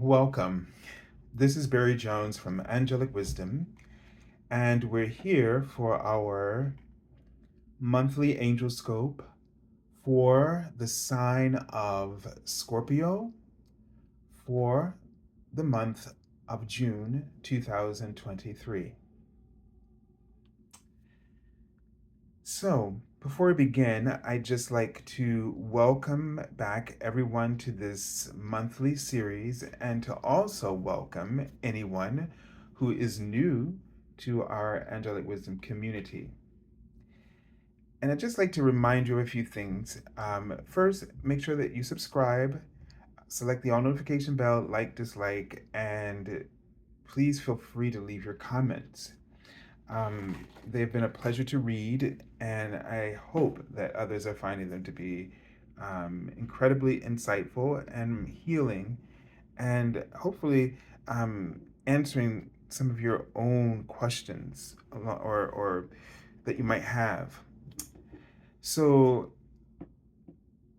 Welcome. This is Barry Jones from Angelic Wisdom, and we're here for our monthly Angelscope for the sign of Scorpio for the month of June 2023. So, before we begin, I'd just like to welcome back everyone to this monthly series and to also welcome anyone who is new to our Angelic Wisdom community. And I'd just like to remind you of a few things. First, make sure that you subscribe, select the all notification bell, like, dislike, and please feel free to leave your comments. They've been a pleasure to read, and I hope that others are finding them to be incredibly insightful and healing, and hopefully answering some of your own questions or that you might have. So,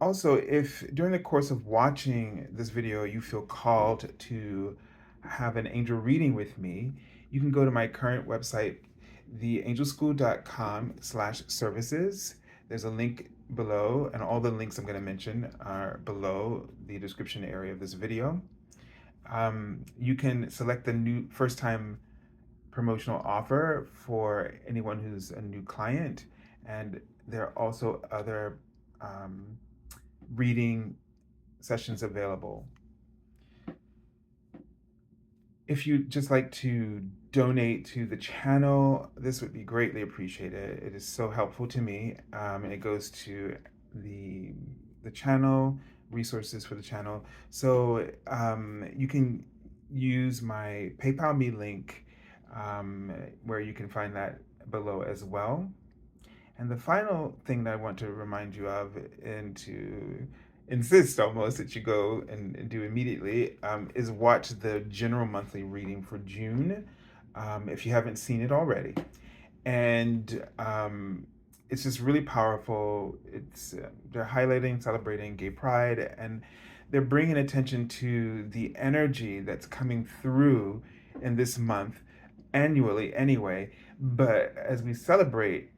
also, if during the course of watching this video you feel called to have an angel reading with me, you can go to my current website, theangelschool.com/services. There's a link below, and all the links I'm going to mention are below the description area of this video. You can select the new first time promotional offer for anyone who's a new client, and there are also other reading sessions available. If you'd just like to donate to the channel, this would be greatly appreciated. It is so helpful to me, and it goes to the channel, resources for the channel. So you can use my PayPal me link, where you can find that below as well. And the final thing that I want to remind you of, and to insist almost that you go and do immediately, is watch the general monthly reading for June, if you haven't seen it already. And it's just really powerful. They're highlighting, celebrating gay pride, and they're bringing attention to the energy that's coming through in this month annually anyway. But as we celebrate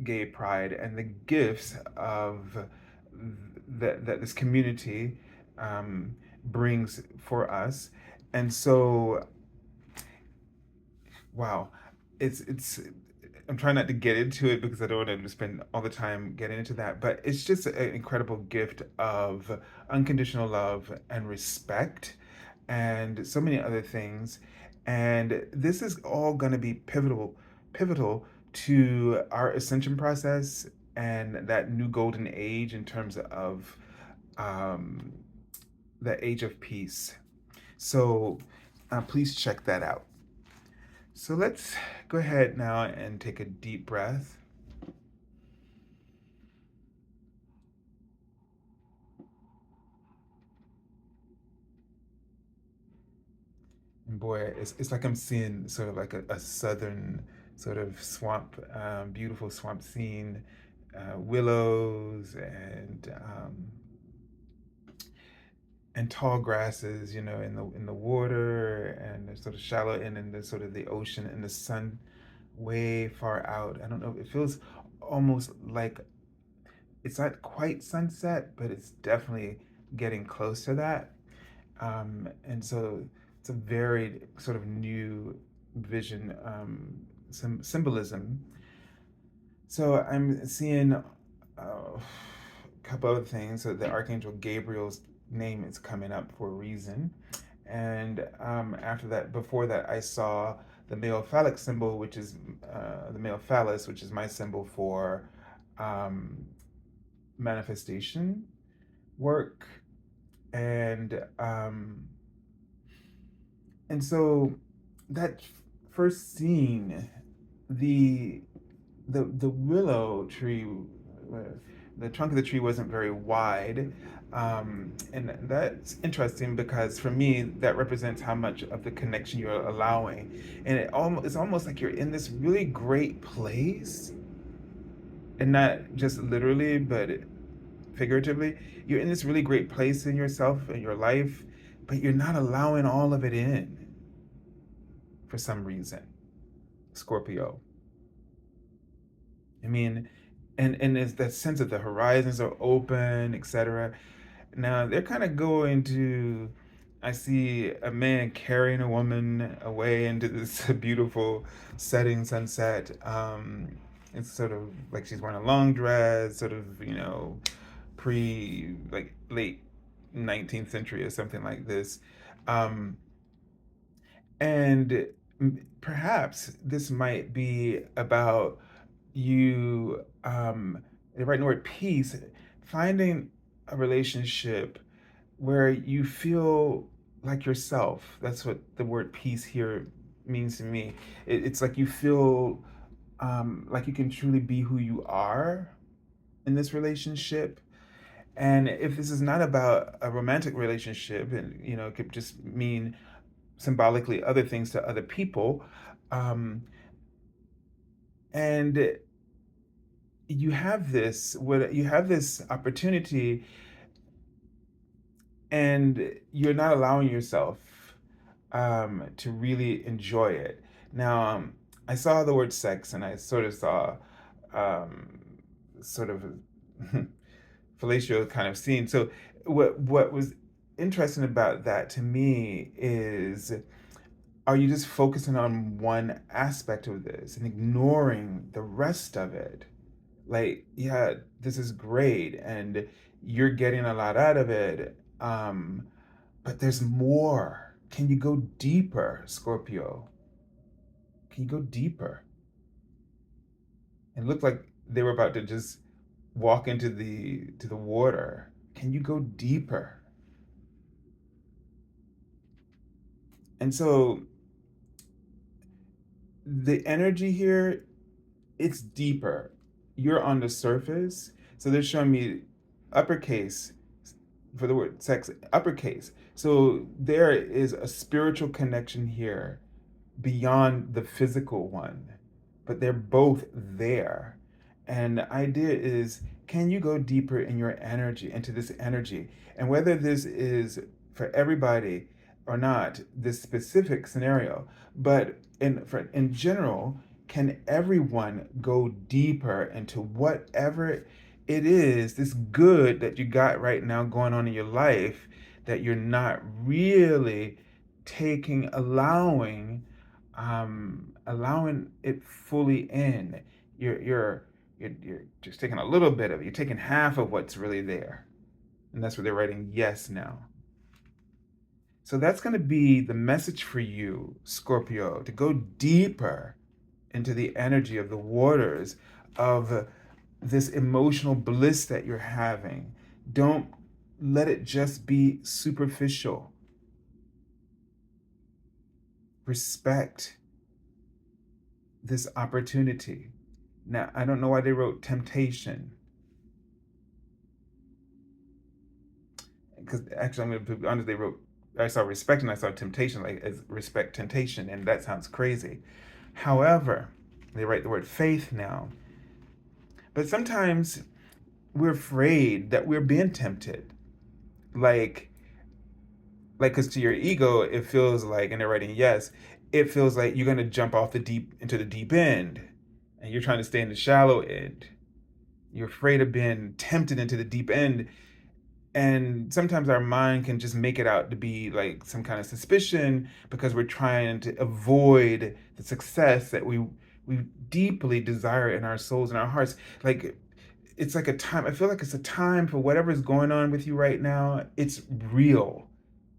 gay pride and the gifts of that this community brings for us. And so, wow, it's I'm trying not to get into it because I don't want to spend all the time getting into that, but it's just an incredible gift of unconditional love and respect and so many other things. And this is all going to be pivotal to our ascension process and that new golden age in terms of um, the age of peace. So please check that out. So let's go ahead now and take a deep breath. And boy, it's like I'm seeing sort of like a southern sort of swamp, beautiful swamp scene, willows and tall grasses, in the water, and the sort of shallow end in the sort of the ocean, and the sun way far out. I don't know. It feels almost like it's not quite sunset, but it's definitely getting close to that. And so it's a very sort of new vision, some symbolism. So I'm seeing a couple other things. So the Archangel Gabriel's name is coming up for a reason. And after that, before that, I saw the male phallic symbol, which is the male phallus, which is my symbol for manifestation work. And so that first scene, the willow tree, uh, the trunk of the tree wasn't very wide, and that's interesting because for me that represents how much of the connection you're allowing, and it's almost like you're in this really great place, and not just literally, but figuratively. You're in this really great place in yourself and your life but you're not allowing all of it in for some reason, Scorpio. I mean, and it's that sense that the horizons are open, etc. Now they're kind of going to. I see a man carrying a woman away into this beautiful setting sunset. It's sort of like she's wearing a long dress, sort of, pre, like late 19th century or something like this. Um, and perhaps this might be about you, they're writing the word peace, finding a relationship where you feel like yourself. That's what the word peace here means to me. It's like you feel like you can truly be who you are in this relationship. And if this is not about a romantic relationship, and it could just mean symbolically other things to other people, um, and you have this opportunity, and you're not allowing yourself to really enjoy it. Now, I saw the word sex, and I sort of saw um, sort of fellatio kind of scene. So, what was interesting about that to me is, are you just focusing on one aspect of this and ignoring the rest of it? Like, yeah, this is great, and you're getting a lot out of it, but there's more. Can you go deeper, Scorpio? Can you go deeper? It looked like they were about to just walk into the water. Can you go deeper? And so the energy here, it's deeper. You're on the surface. So they're showing me uppercase for the word sex, uppercase. So there is a spiritual connection here beyond the physical one, but they're both there. And the idea is, can you go deeper in your energy, into this energy? And whether this is for everybody or not, this specific scenario, but in general, can everyone go deeper into whatever it is, this good that you got right now going on in your life, that you're not really taking, allowing it fully in. You're just taking a little bit of it. You're taking half of what's really there, and that's what they're writing yes now. So that's going to be the message for you, Scorpio, to go deeper into the energy of the waters of this emotional bliss that you're having. Don't let it just be superficial. Respect this opportunity. Now, I don't know why they wrote temptation. Because actually, I'm going to be honest, I saw respect and I saw temptation, like as respect, temptation, and that sounds crazy. However, they write the word faith now. But sometimes we're afraid that we're being tempted. Like, because to your ego, it feels like, and they're writing yes, it feels like you're going to jump off into the deep end, and you're trying to stay in the shallow end. You're afraid of being tempted into the deep end. And sometimes our mind can just make it out to be like some kind of suspicion, because we're trying to avoid the success that we deeply desire in our souls and our hearts. Like, it's like a time, I feel like it's a time for whatever's going on with you right now. It's real.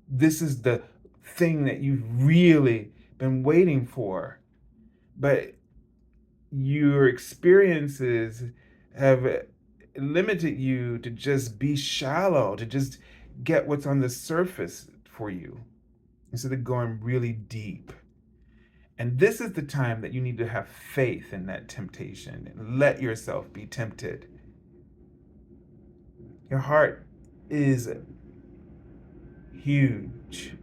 This is the thing that you've really been waiting for. But your experiences have limited you to just be shallow, to just get what's on the surface for you, instead of going really deep. And this is the time that you need to have faith in that temptation and let yourself be tempted. Your heart is huge.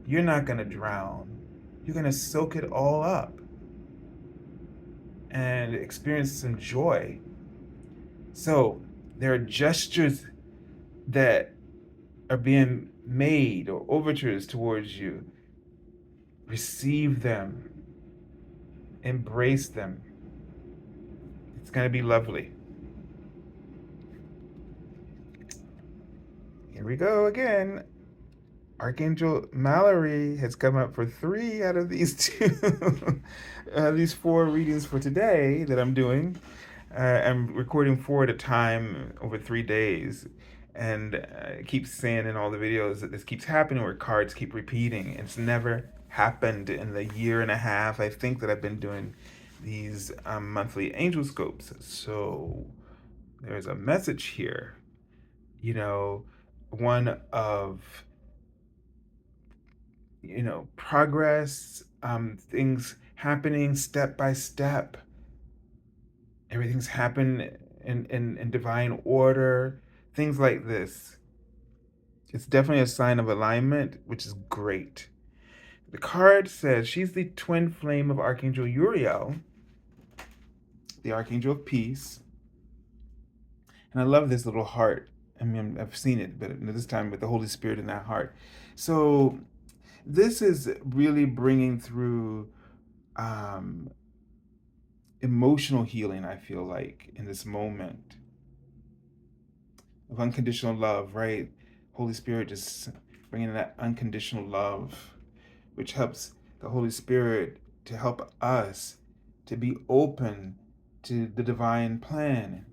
You're not going to drown. You're going to soak it all up and experience some joy. So there are gestures that are being made, or overtures towards you, receive them, embrace them. It's going to be lovely. Here we go again. Archangel Mallory has come up for 3 out of these 2, these 4 readings for today that I'm doing. I'm recording 4 at a time over 3 days. And I keep saying in all the videos that this keeps happening where cards keep repeating. It's never happened in the year and a half, I think, that I've been doing these monthly Angelscopes. So there's a message here, one of progress, things happening step by step. Everything's happened in divine order, things like this. It's definitely a sign of alignment, which is great. The card says she's the twin flame of Archangel Uriel, the Archangel of Peace. And I love this little heart. I mean, I've seen it, but this time with the Holy Spirit in that heart. So this is really bringing through emotional healing, I feel like, in this moment of unconditional love, right? Holy Spirit just bringing that unconditional love, which helps the Holy Spirit to help us to be open to the divine plan.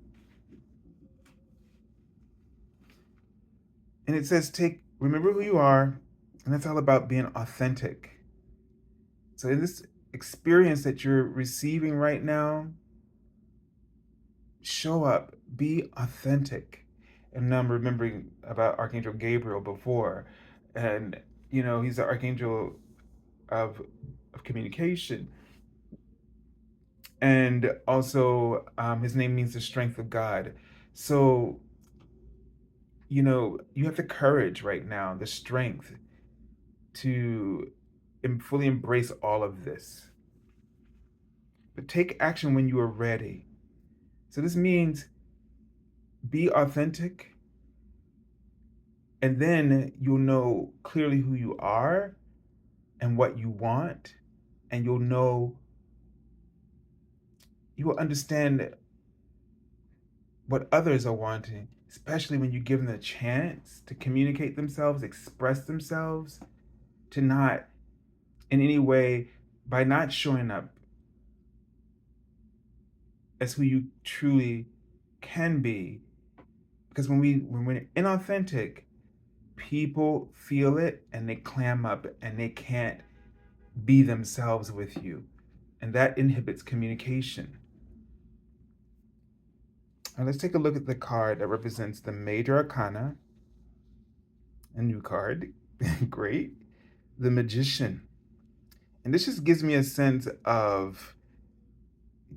And it says, remember who you are, and that's all about being authentic. So in this experience that you're receiving right now, show up, be authentic. And now I'm remembering about Archangel Gabriel before, and he's the archangel of communication, and also his name means the strength of God. So you have the courage right now, the strength to fully embrace all of this. But take action when you are ready. So this means be authentic, and then you'll know clearly who you are and what you want, and you will understand what others are wanting, especially when you give them a chance to communicate themselves, express themselves, to not in any way, by not showing up as who you truly can be. Because when we're inauthentic, people feel it and they clam up and they can't be themselves with you. And that inhibits communication. Now let's take a look at the card that represents the Major Arcana. A new card. Great. The Magician. And this just gives me a sense of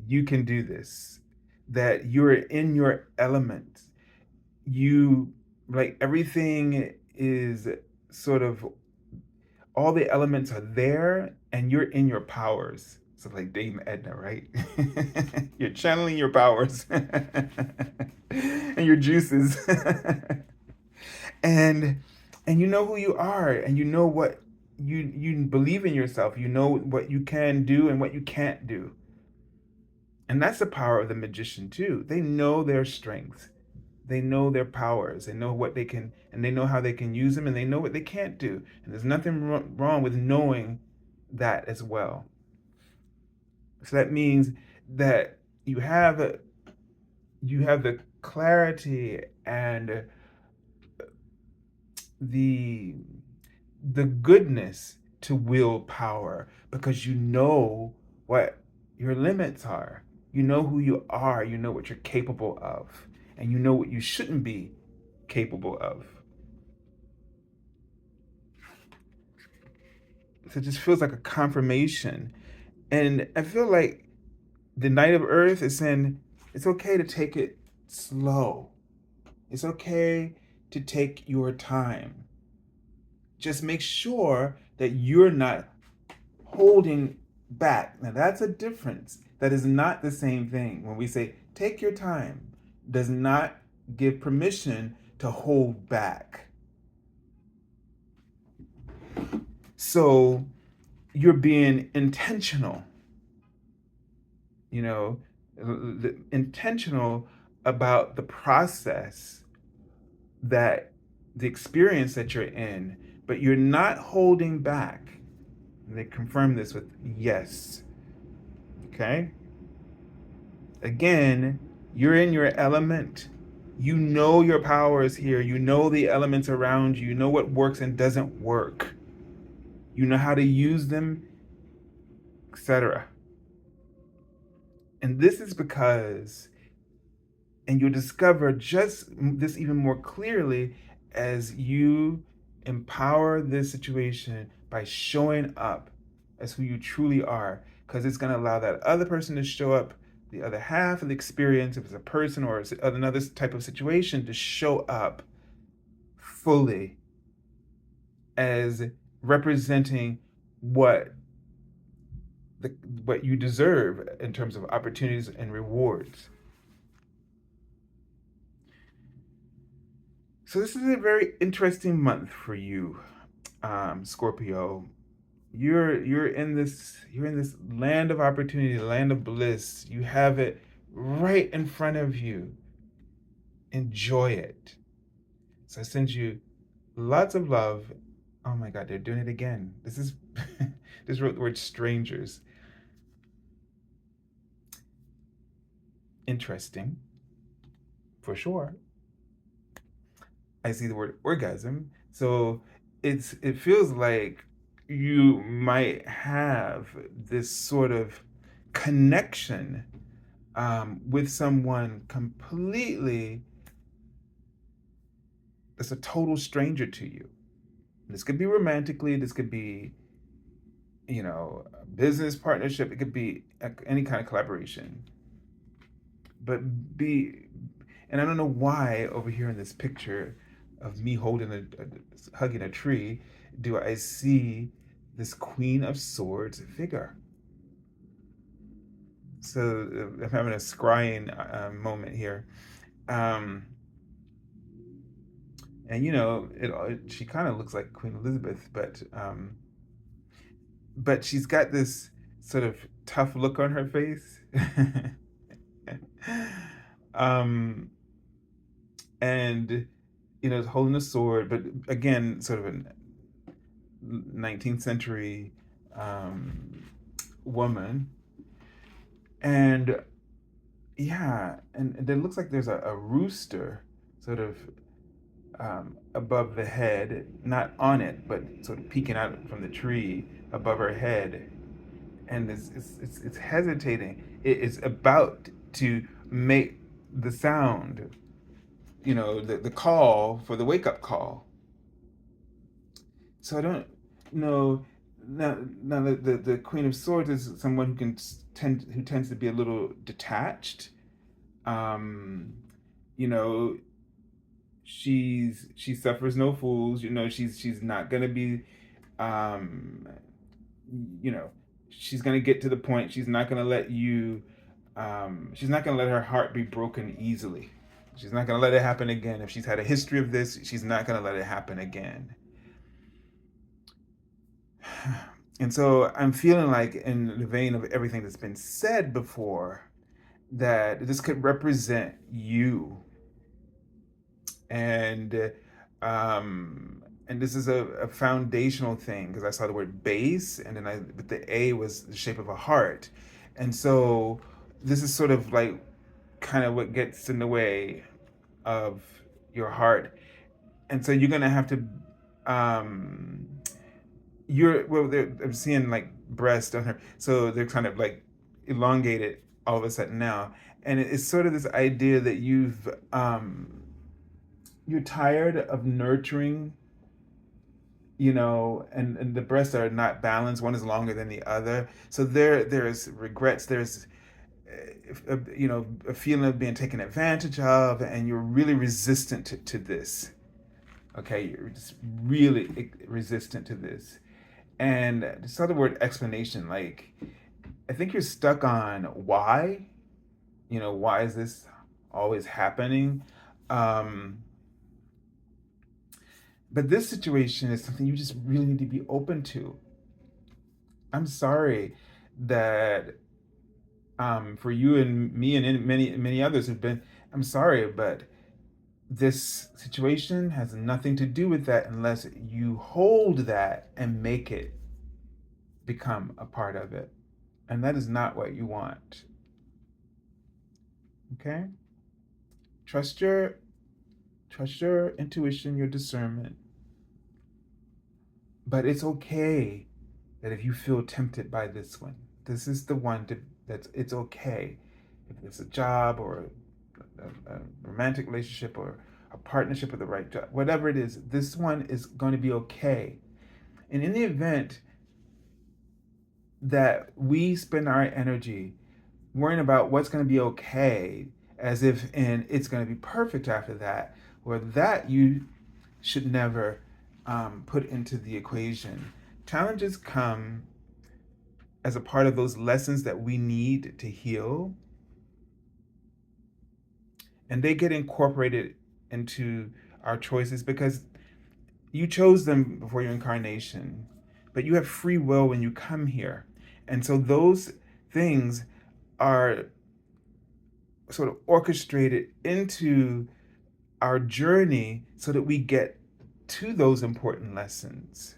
you can do this, that you're in your element. Everything is sort of, all the elements are there and you're in your powers. So like Dame Edna, right? You're channeling your powers and your juices. and you know who you are, and you know what you believe in yourself. You know what you can do and what you can't do. And that's the power of the magician too. They know their strengths. They know their powers. They know what they can, and they know how they can use them, and they know what they can't do. And there's nothing wrong with knowing that as well. So that means that you have the clarity and the goodness to will power, because you know what your limits are. You know who you are. You know what you're capable of. And you know what you shouldn't be capable of. So it just feels like a confirmation. And I feel like the Knight of Earth is saying it's okay to take it slow. It's okay to take your time. Just make sure that you're not holding back. Now that's a difference. That is not the same thing. When we say take your time, does not give permission to hold back. So you're being intentional, you know, intentional about the process, that the experience that you're in, but you're not holding back. And they confirm this with yes. Okay? Again, you're in your element. You know your power is here. You know the elements around you. You know what works and doesn't work. You know how to use them, etc. And this is because, and you'll discover just this even more clearly as you empower this situation by showing up as who you truly are, because it's going to allow that other person to show up, the other half of the experience, if it's a person or it's another type of situation, to show up fully as representing what the, what you deserve in terms of opportunities and rewards. So this is a very interesting month for you, Scorpio. You're in this land of opportunity, land of bliss. You have it right in front of you. Enjoy it. So I send you lots of love. Oh my God, they're doing it again. This is this wrote the word strangers. Interesting, for sure. I see the word orgasm. So it feels like you might have this sort of connection with someone completely that's a total stranger to you. This could be romantically, this could be, a business partnership, it could be any kind of collaboration. But and I don't know why over here in this picture of me holding hugging a tree, do I see this Queen of Swords figure. So I'm having a scrying moment here. Um, and she kind of looks like Queen Elizabeth, but she's got this sort of tough look on her face. um, and holding a sword, but again, sort of a 19th century woman, and yeah, and it looks like there's a rooster sort of above the head, not on it, but sort of peeking out from the tree above her head, and it's hesitating. It is about to make the sound, the call for the wake up call. So I don't know. Now the Queen of Swords is someone who tends to be a little detached. Um, you know, she suffers no fools. She's not gonna be, um, you know, she's gonna get to the point. She's not gonna let you. She's not gonna let her heart be broken easily. She's not gonna let it happen again. If she's had a history of this, she's not gonna let it happen again. And so I'm feeling like, in the vein of everything that's been said before, that this could represent you. And and this is a foundational thing, because I saw the word base, and then but the A was the shape of a heart. And so this is sort of like kind of what gets in the way of your heart. And so you're gonna have to um I'm seeing like breast on her, so they're kind of like elongated all of a sudden now, and it's sort of this idea that you're tired of nurturing, and the breasts are not balanced. One is longer than the other, so there's regrets. There's a feeling of being taken advantage of, and you're really resistant to this. Okay, you're just really resistant to this. And this other word, explanation, like, I think you're stuck on why. Why is this always happening? Um, But this situation is something you just really need to be open to. I'm sorry that for you and me and many others who've been, I'm sorry, but this situation has nothing to do with that unless you hold that and make it become a part of it. And that is not what you want. Okay? Trust your intuition, your discernment. But it's okay that if you feel tempted by this one, this is the one that's it's okay. If it's a job or a romantic relationship or a partnership with the right job, whatever it is, this one is going to be okay. And in the event that we spend our energy worrying about what's going to be okay, as if and it's going to be perfect after that, or that you should never put into the equation. Challenges come as a part of those lessons that we need to heal, and they get incorporated into our choices because you chose them before your incarnation, but you have free will when you come here. And so those things are sort of orchestrated into our journey so that we get to those important lessons.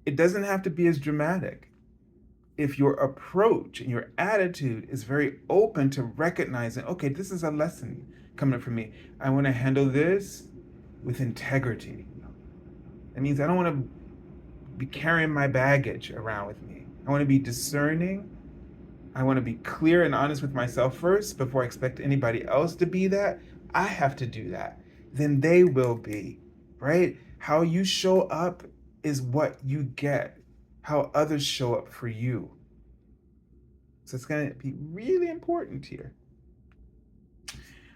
It doesn't have to be as dramatic. If your approach and your attitude is very open to recognizing, okay, this is a lesson coming up for me. I want to handle this with integrity. That means I don't want to be carrying my baggage around with me. I want to be discerning. I want to be clear and honest with myself first before I expect anybody else to be that. I have to do that. Then they will be, right? How you show up is what you get, how others show up for you. So it's going to be really important here.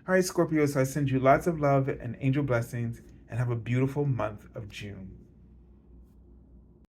All right, Scorpio, so I send you lots of love and angel blessings and have a beautiful month of June.